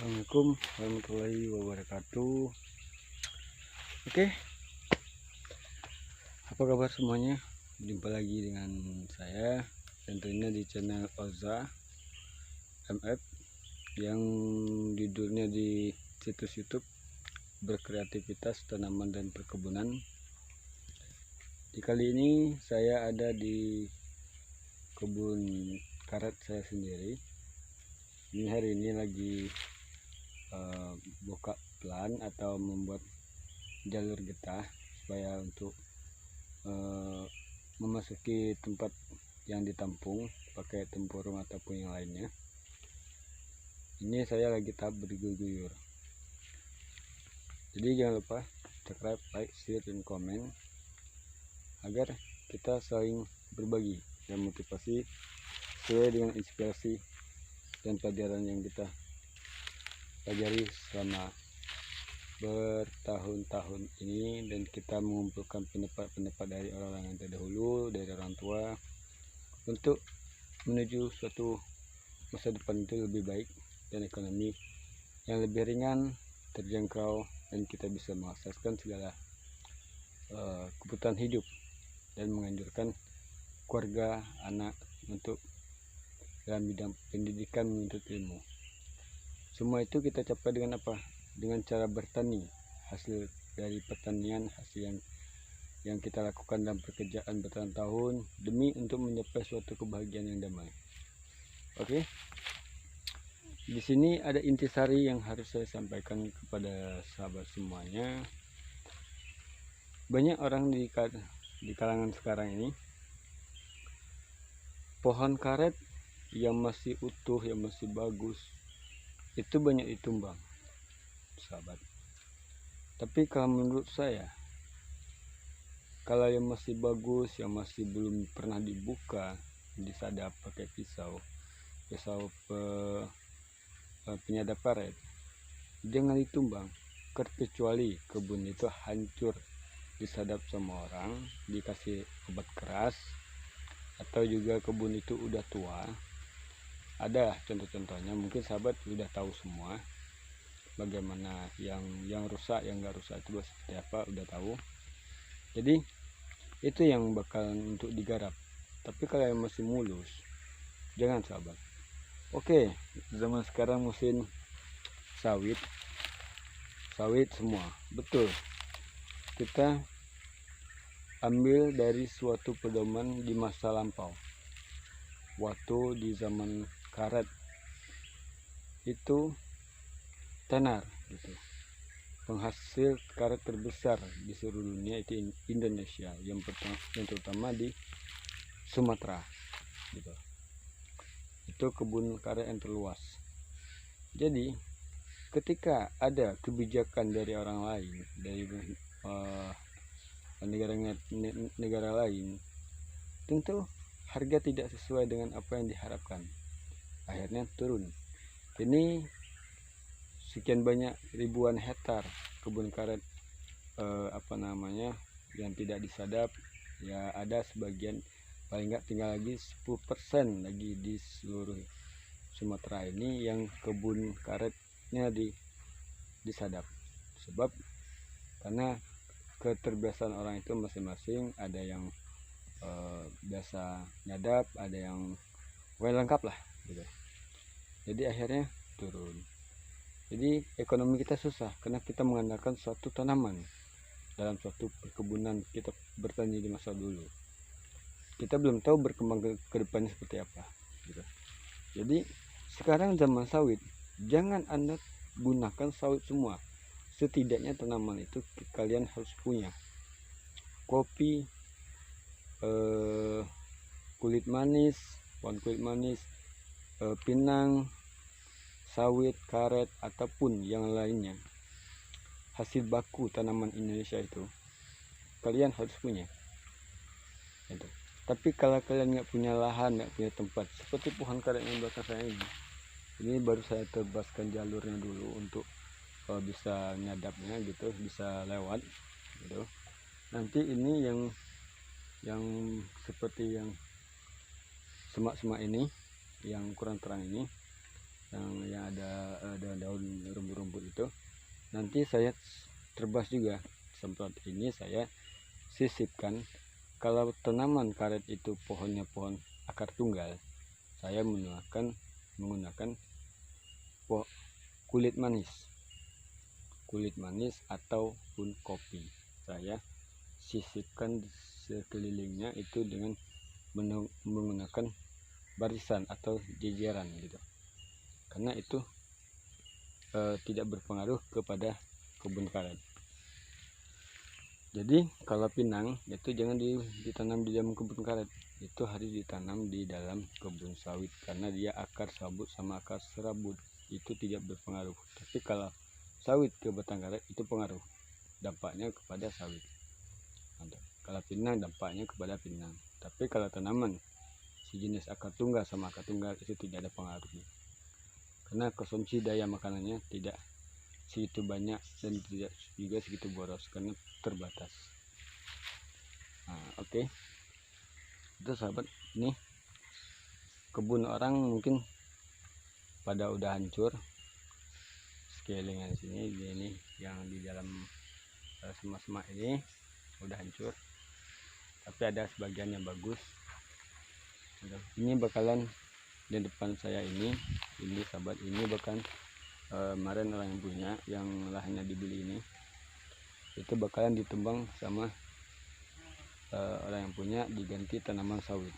Assalamualaikum warahmatullahi wabarakatuh. Oke, apa kabar semuanya? Jumpa lagi dengan saya, tentunya di channel Oza MF yang judulnya di situs YouTube Berkreativitas Tanaman dan Perkebunan. Di kali ini saya ada di kebun karet saya sendiri. Ini hari ini lagi buka plan atau membuat jalur getah supaya untuk memasuki tempat yang ditampung pakai tempurung ataupun yang lainnya. Ini saya lagi tahap berguyur. Jadi jangan lupa subscribe, like, share, dan komen agar kita saling berbagi dan motivasi sesuai dengan inspirasi dan pelajaran yang kita pelajari selama bertahun-tahun ini, dan kita mengumpulkan pendapat-pendapat dari orang-orang yang terdahulu, dari orang tua, untuk menuju suatu masa depan itu lebih baik dan ekonomi yang lebih ringan, terjangkau, dan kita bisa mengakseskan segala kebutuhan hidup dan menganjurkan keluarga, anak untuk dalam bidang pendidikan, menuntut ilmu. Semua itu kita capai dengan apa? Dengan cara bertani. Hasil dari pertanian, hasil yang kita lakukan dalam pekerjaan bertahun-tahun demi untuk mencapai suatu kebahagiaan yang damai. Oke. Di sini ada intisari yang harus saya sampaikan kepada sahabat semuanya. Banyak orang di kalangan sekarang ini, pohon karet yang masih utuh, yang masih bagus, itu banyak ditumbang, sahabat. Tapi kalau menurut saya, kalau yang masih bagus, yang masih belum pernah dibuka, disadap pakai pisau penyadap karet, jangan ditumbang. Kecuali kebun itu hancur disadap sama orang, dikasih obat keras, atau juga kebun itu udah tua. Ada contoh-contohnya, mungkin sahabat udah tahu semua bagaimana yang rusak, yang nggak rusak itu seperti apa, udah tahu. Jadi itu yang bakal untuk digarap. Tapi kalau yang masih mulus, jangan, sahabat. Oke, zaman sekarang musim sawit semua, betul. Kita ambil dari suatu pedoman di masa lampau, waktu di zaman karet itu tenar gitu. Penghasil karet terbesar di seluruh dunia itu Indonesia, yang terutama di Sumatera gitu. Itu kebun karet yang terluas. Jadi ketika ada kebijakan dari orang lain, dari negara lain, tentu harga tidak sesuai dengan apa yang diharapkan, akhirnya turun. Ini sekian banyak ribuan hektar kebun karet yang tidak disadap, ya ada sebagian, paling nggak tinggal lagi 10% lagi di seluruh Sumatera ini yang kebun karetnya disadap. Sebab karena keterbiasaan orang itu masing-masing, ada yang biasa nyadap, ada yang lengkap lah gitu. Jadi akhirnya turun. Jadi ekonomi kita susah karena kita mengandalkan suatu tanaman dalam suatu perkebunan kita bertani di masa dulu. Kita belum tahu berkembang ke depannya seperti apa gitu. Jadi sekarang zaman sawit, jangan Anda gunakan sawit semua. Setidaknya tanaman itu kalian harus punya. Kopi, kulit manis, pohon kulit manis, pinang, sawit, karet, ataupun yang lainnya, hasil baku tanaman Indonesia itu kalian harus punya gitu. Tapi kalau kalian nggak punya lahan, nggak punya tempat, seperti pohon karet yang belakang saya ini baru saya tebaskan jalurnya dulu untuk bisa nyadapnya gitu, bisa lewat gitu. Nanti ini yang seperti yang semak-semak ini, yang kurang terang ini, yang ada daun rumput-rumput itu, nanti saya terbas juga. Semprot ini saya sisipkan. Kalau tanaman karet itu pohonnya pohon akar tunggal, saya menggunakan kulit manis ataupun kopi. Saya sisipkan di sekelilingnya itu dengan menggunakan barisan atau jejeran gitu, karena itu tidak berpengaruh kepada kebun karet. Jadi kalau pinang itu jangan ditanam di dalam kebun karet, itu harus ditanam di dalam kebun sawit, karena dia akar sabut sama akar serabut itu tidak berpengaruh. Tapi kalau sawit ke batang karet itu pengaruh, dampaknya kepada sawit. Kalau pinang dampaknya kepada pinang. Tapi kalau tanaman sejenis akar tunggal sama akar tunggal itu tidak ada pengaruhnya, karena konsumsi daya makanannya tidak segitu banyak dan tidak juga segitu boros karena terbatas. Oke. Itu sahabat, ini kebun orang mungkin pada udah hancur. Sekelilingan sini ini yang di dalam semak-semak ini udah hancur, tapi ada sebagian yang bagus. Ini bakalan di depan saya ini sahabat, ini bahkan kemarin orang yang punya, yang lahannya dibeli ini, itu bakalan ditembang sama orang yang punya, diganti tanaman sawit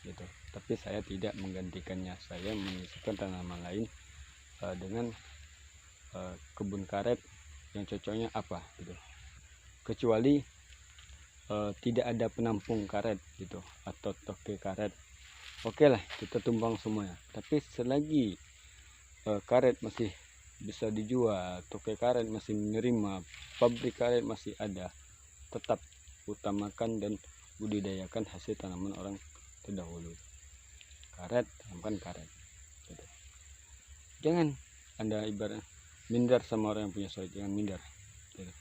gitu. Tapi saya tidak menggantikannya, saya menyisipkan tanaman lain dengan kebun karet yang cocoknya apa gitu, kecuali tidak ada penampung karet gitu atau toke karet, oke lah kita tumbang semuanya. Tapi selagi karet masih bisa dijual, toke karet masih menerima, pabrik karet masih ada, tetap utamakan dan budidayakan hasil tanaman orang terdahulu. Karet, tanamkan karet gitu. Jangan Anda ibarat minder sama orang yang punya sawit, jangan minder gitu.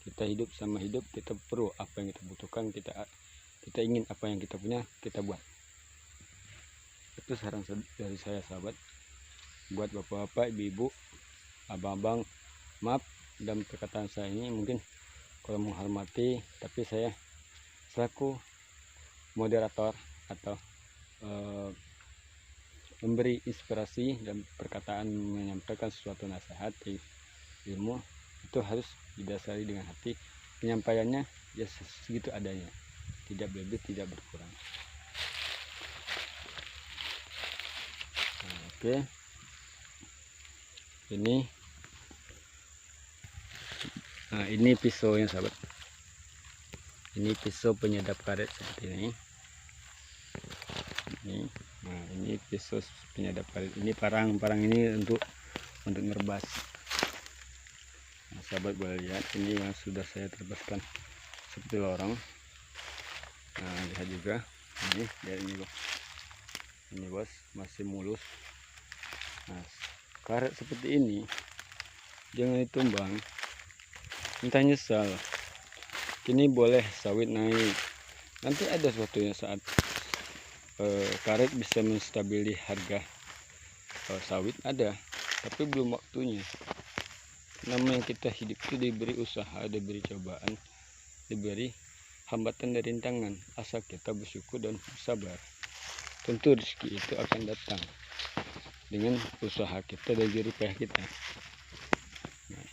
Kita hidup sama hidup, kita perlu apa yang kita butuhkan, kita ingin apa yang kita punya, kita buat. Itu saran dari saya sahabat, buat bapak-bapak, ibu-ibu, abang-abang, maaf dalam perkataan saya ini mungkin kurang menghormati, tapi saya selaku moderator atau memberi inspirasi dan perkataan, menyampaikan sesuatu nasihat ilmu itu harus didasari dengan hati. Penyampaiannya ya segitu adanya, tidak berlebih, tidak berkurang. Oke. Ini pisaunya sahabat, ini pisau penyedap karet seperti ini. Ini pisau penyedap karet, ini parang ini untuk ngerbas. Sahabat boleh lihat, ini yang sudah saya terbaskan seperti lorong. Lihat juga ini, lihat ini bos, masih mulus. Karet seperti ini jangan ditumbang, entah nyesal. Kini boleh sawit naik, nanti ada suatu saat karet bisa menstabili harga sawit ada, tapi belum waktunya. Namanya kita hidup itu diberi usaha, diberi cobaan, diberi hambatan dan rintangan. Asal kita bersyukur dan sabar, tentu rezeki itu akan datang dengan usaha kita dan jerih payah kita.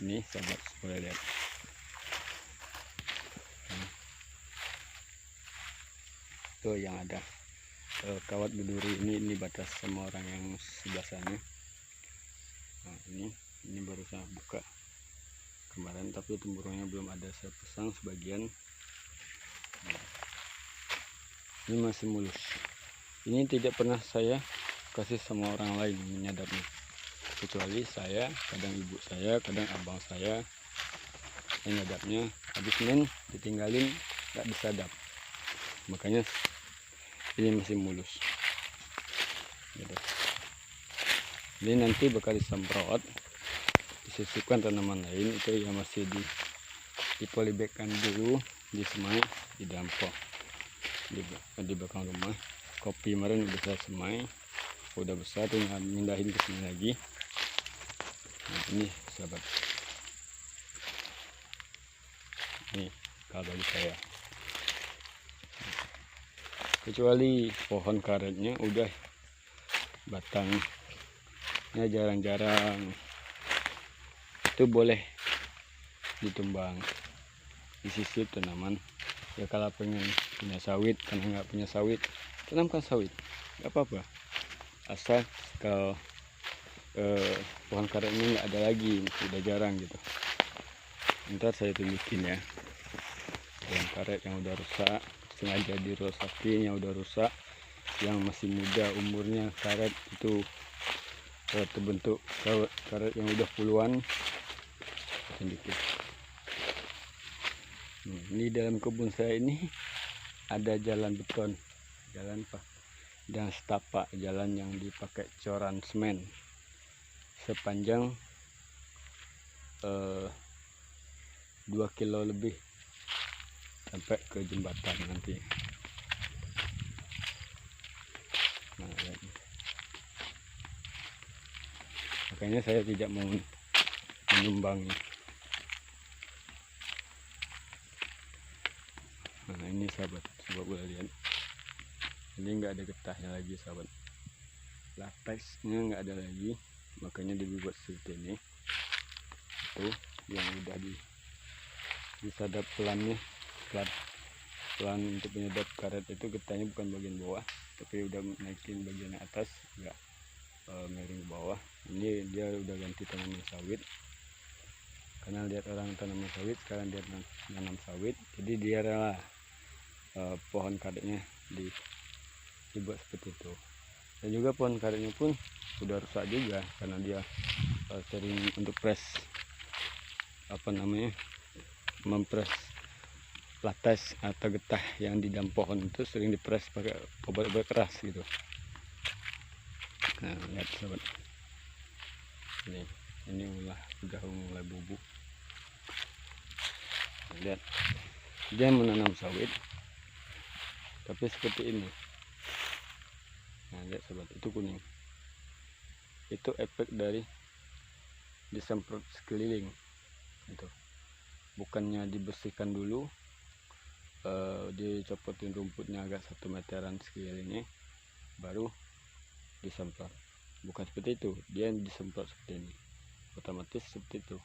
Ini sahabat boleh lihat. Tuh yang ada kawat berduri ini batas sama orang yang sebelah sana. Ini baru saya buka kemarin, tapi temburungnya belum ada, saya pasang sebagian. Ini masih mulus. Ini tidak pernah saya kasih sama orang lain menyadapnya, kecuali saya, kadang ibu saya, kadang abang saya menyadapnya. Habis Senin ditinggalin nggak disadap, makanya ini masih mulus gitu. Ini nanti bakal disemprot, disisipkan tanaman lain itu yang masih dipolybagkan dulu, disemai di dalam pot di belakang rumah. Kopi kemarin udah saya semai, udah besar, tinggal mindahin ke sini lagi. Nah, ini sahabat, ini kalau bagi saya, kecuali pohon karetnya udah batangnya jarang-jarang, itu boleh ditumbang, disisip tanaman. Ya kalau pengen punya sawit, karena nggak punya sawit, tanamkan sawit, nggak apa-apa, asal kalau pohon karetnya nggak ada lagi, udah jarang gitu. Ntar saya tunjukin ya pohon karet yang udah rusak, sengaja dirusakin, yang udah rusak, yang masih muda umurnya karet itu terbentuk karet yang udah puluhan. Sedikit. Ini dalam kebun saya ini ada jalan beton, jalan dan setapak jalan yang dipakai coran semen sepanjang 2 kilo lebih sampai ke jembatan nanti. Nah, makanya saya tidak mau menyumbangi. Nah, ini sahabat, coba boleh lihat, ini nggak ada getahnya lagi sahabat, lateksnya nggak ada lagi, makanya dibuat seperti ini. Tuh yang udah disadap pelannya, pelan untuk menyedap karet itu, getahnya bukan bagian bawah tapi udah naikin bagian atas, nggak miring ke bawah. Ini dia udah ganti tanaman sawit, karena lihat orang tanaman sawit, sekarang dia nanam sawit, jadi dia rela pohon karetnya dibuat seperti itu. Dan juga pohon karetnya pun udah rusak juga, karena dia sering untuk press mempres latex atau getah yang di dalam pohon itu, sering dipres pakai obat-obat keras gitu. Nah, lihat sahabat, ini udah mulai bubuk. Nah, lihat, dia menanam sawit tapi seperti ini. Nah, lihat sahabat, itu kuning, itu efek dari disemprot sekeliling itu, bukannya dibersihkan dulu, dicopotin rumputnya agak 1 meteran sekelilingnya baru disemprot, bukan seperti itu. Dia disemprot seperti ini, otomatis seperti itu.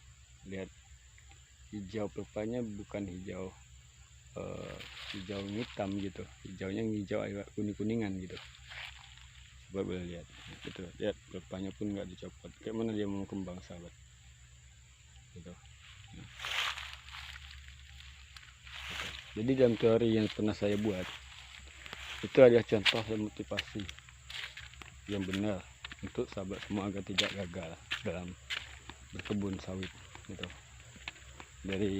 Lihat, hijau pepanya bukan hijau hitam gitu, hijaunya hijau agak kuning-kuningan gitu. Coba boleh lihat, gitu. Lihat, pepanya pun nggak dicopot, kayak mana dia mau kembang sahabat gitu. Nah, gitu. Jadi dalam teori yang pernah saya buat itu adalah contoh dan motivasi yang benar untuk sahabat semua agar tidak gagal dalam berkebun sawit gitu, dari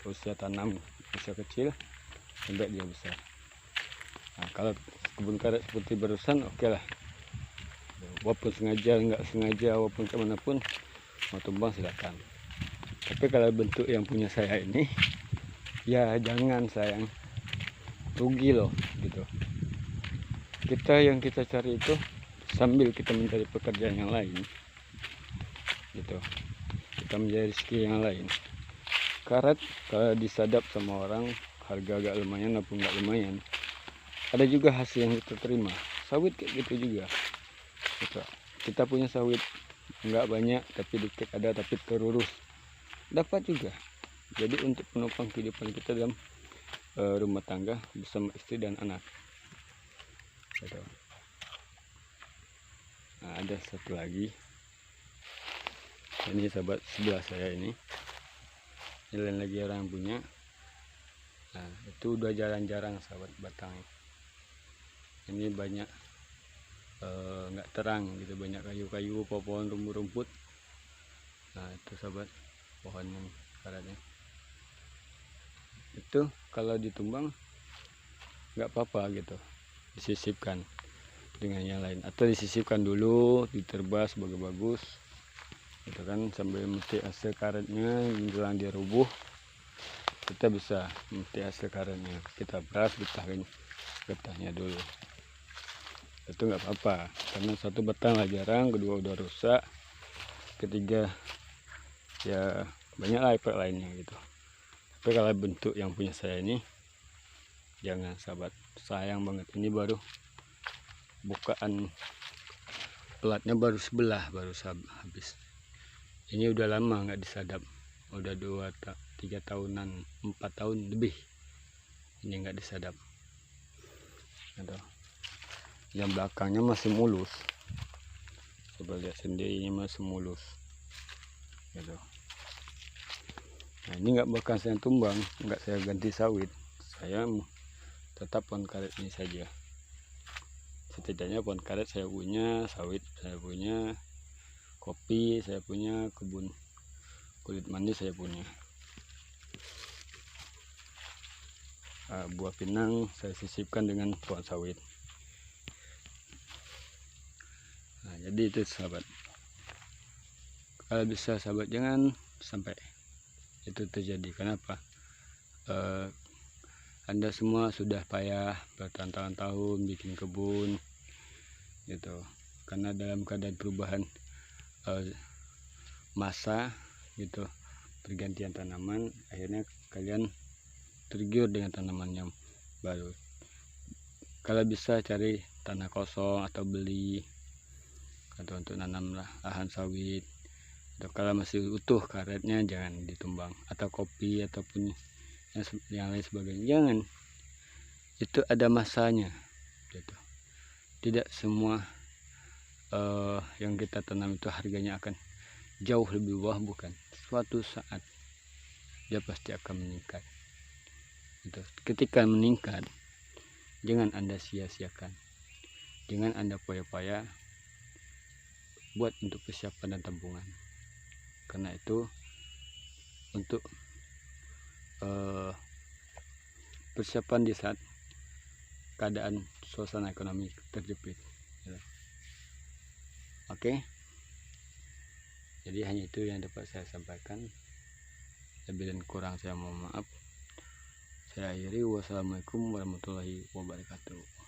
usia tanam, usia kecil sampai dia besar. Nah, kalau kebun karet seperti barusan, oke lah, walaupun sengaja nggak sengaja, walaupun kemanapun mau tumbang silakan. Tapi kalau bentuk yang punya saya ini, ya jangan sayang, rugi loh gitu. Yang kita cari itu sambil kita mencari pekerjaan yang lain gitu, kita mencari rezeki yang lain. Karet kalau disadap sama orang harga agak lumayan maupun nggak lumayan, ada juga hasil yang kita terima. Sawit kayak gitu juga gitu. Kita punya sawit nggak banyak tapi dikit ada, tapi terurus, dapat juga. Jadi untuk penopang kehidupan kita dalam rumah tangga bersama istri dan anak gitu. Nah, ada satu lagi, ini sahabat sebelah saya ini lain lagi orang yang punya. Nah, itu udah jarang-jarang sahabat batangnya, ini banyak nggak terang gitu, banyak kayu-kayu, pohon rumput-rumput. Nah, itu sahabat pohon yang karetnya itu kalau ditumbang nggak apa-apa gitu, disisipkan dengan yang lain, atau disisipkan dulu, diterbas bagus-bagus gitu kan, sambil memetik hasil karetnya. Menjelang dia rubuh, kita bisa memetik hasil karetnya, kita beras getahnya dulu, itu nggak apa-apa, karena satu batang lah jarang, kedua udah rusak, ketiga ya banyak lah efek lainnya gitu. Tapi kalau bentuk yang punya saya ini jangan sahabat, sayang banget. Ini baru bukaan pelatnya baru sebelah, baru habis. Ini udah lama nggak disadap, udah 2-3 tahunan, 4 tahun lebih ini nggak disadap gitu. Yang belakangnya masih mulus, coba lihat sendiri, ini masih mulus gitu. Nah ini nggak bakal saya tumbang, nggak saya ganti sawit, saya tetap pohon karet ini saja. Setidaknya pohon karet saya punya, sawit saya punya, kopi saya punya, kebun kulit manis saya punya, buah pinang saya sisipkan dengan pohon sawit. Nah, jadi itu sahabat, kalau bisa sahabat jangan sampai itu terjadi. Kenapa? Anda semua sudah payah bertahun-tahun bikin kebun gitu, karena dalam keadaan perubahan masa gitu, pergantian tanaman, akhirnya kalian tergiur dengan tanaman yang baru. Kalau bisa cari tanah kosong atau beli atau untuk nanam lahan sawit. Atau kalau masih utuh karetnya jangan ditumbang, atau kopi ataupun yang lain sebagainya jangan. Itu ada masanya gitu. Tidak semua yang kita tanam itu harganya akan jauh lebih bawah, bukan. Suatu saat dia pasti akan meningkat gitu. Ketika meningkat, jangan Anda sia-siakan, jangan Anda poya-poya buat untuk persiapan dan tabungan, karena itu untuk persiapan di saat keadaan suasana ekonomi terjepit ya. Oke, jadi hanya itu yang dapat saya sampaikan. Lebih dan kurang saya mohon maaf. Saya akhiri. Wassalamualaikum warahmatullahi wabarakatuh.